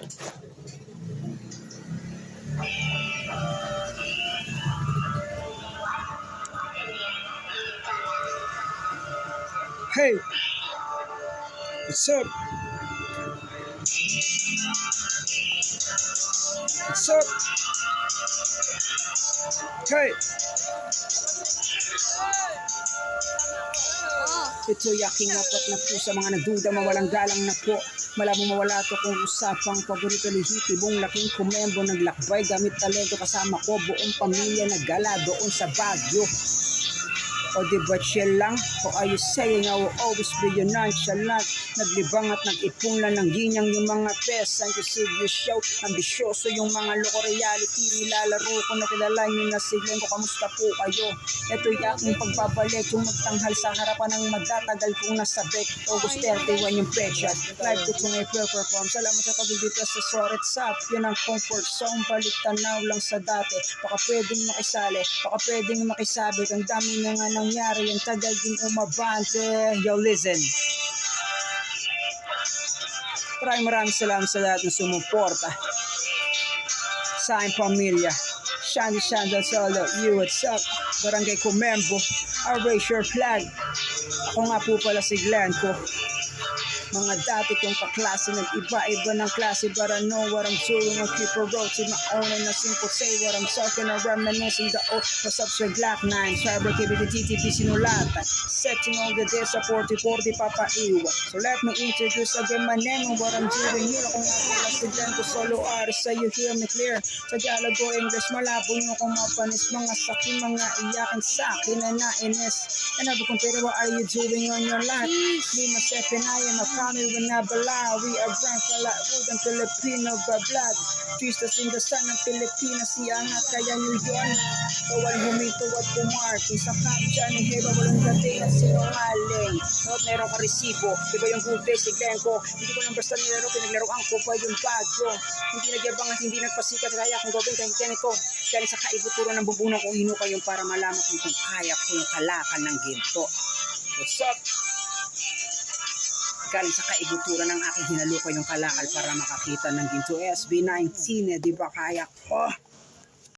Hey, what's up? What's up? Hey! Ito yaking apat na po sa mga nagduda, mawalang galang na po. Malabong mawala to kung usapang paborito lehitibong laking kumembo. Naglakbay gamit talento kasama ko, buong pamilya naggala doon sa Baguio. O di ba chill lang? O are you saying I will always be your nonchalant? Naglibang at nag-ipong lang ng ginyang yung mga pes. Ang serious show, ambisyoso yung mga loko reality. Nilalaro ko na kilala nyo na siglen ko, kamusta po kayo? Ito yaking pagbabalik, yung magtanghal sa harapan ng madatagal kong nasabik. August 31 yung pecha, live ko kung i-perform. Salamat sa pag-ibita sa Soret Sap. Yun ang comfort zone, balik tanaw lang sa dati. Baka pwedeng makisali, baka pwedeng makisabit. Ang dami na nga nangyari, yung tagal din umabante. Yo, listen. Maraming salamat sa lahat ng sumuporta sa aking pamilya. Shandy Shandals all of you. What's up? Barangay Kumembo. I raise your flag. Ako nga po pala si Glenn ko. Mga dati kong kaklase, nag-iba-iba ng klase, but I know what I'm doing. I'll keep a road to my own and I simple say what I'm talking. I'm reminiscing the old, what's up, Sir Glock 9, Cyber KBD, TTP, sinulatan. Setting all the days sa 40-40, papaiwa. So let me introduce again my name and what I'm doing here. Kung nga pala si Glenn ko, solo artist, so you hear me clear. Tagalog o English, malabo nyo kung mapanis. Mga sakin, mga iyakin sa akin na nainis. And I'll be compared, what are you doing on your life? Di masepin, I am a family when I bala. We are brand pala, road ang Filipino ba blood. Twistas in the sun ng Pilipinas, iangat kaya nyo yun. Bawal humito at pumarty. Sa kapsya ni Heba, walang dating at sinungaling. Not meron ka resibo, iba yung good day, siglen ko. Hindi ko nang basta nilaro, pinaglaroan ko pa yung bagyo. Hindi nagyabang at hindi nagpasikat, kaya kung gawin kahit ganito. Dahil sa kaibuturo ng bubunang kung hino kayong para malaman kung kaya ko yung kalakal ng ginto. What's up? Galing sa kaibuturan ng aking hinalukay yung kalakal para makakita ng ginto. SB19, di ba kaya ko?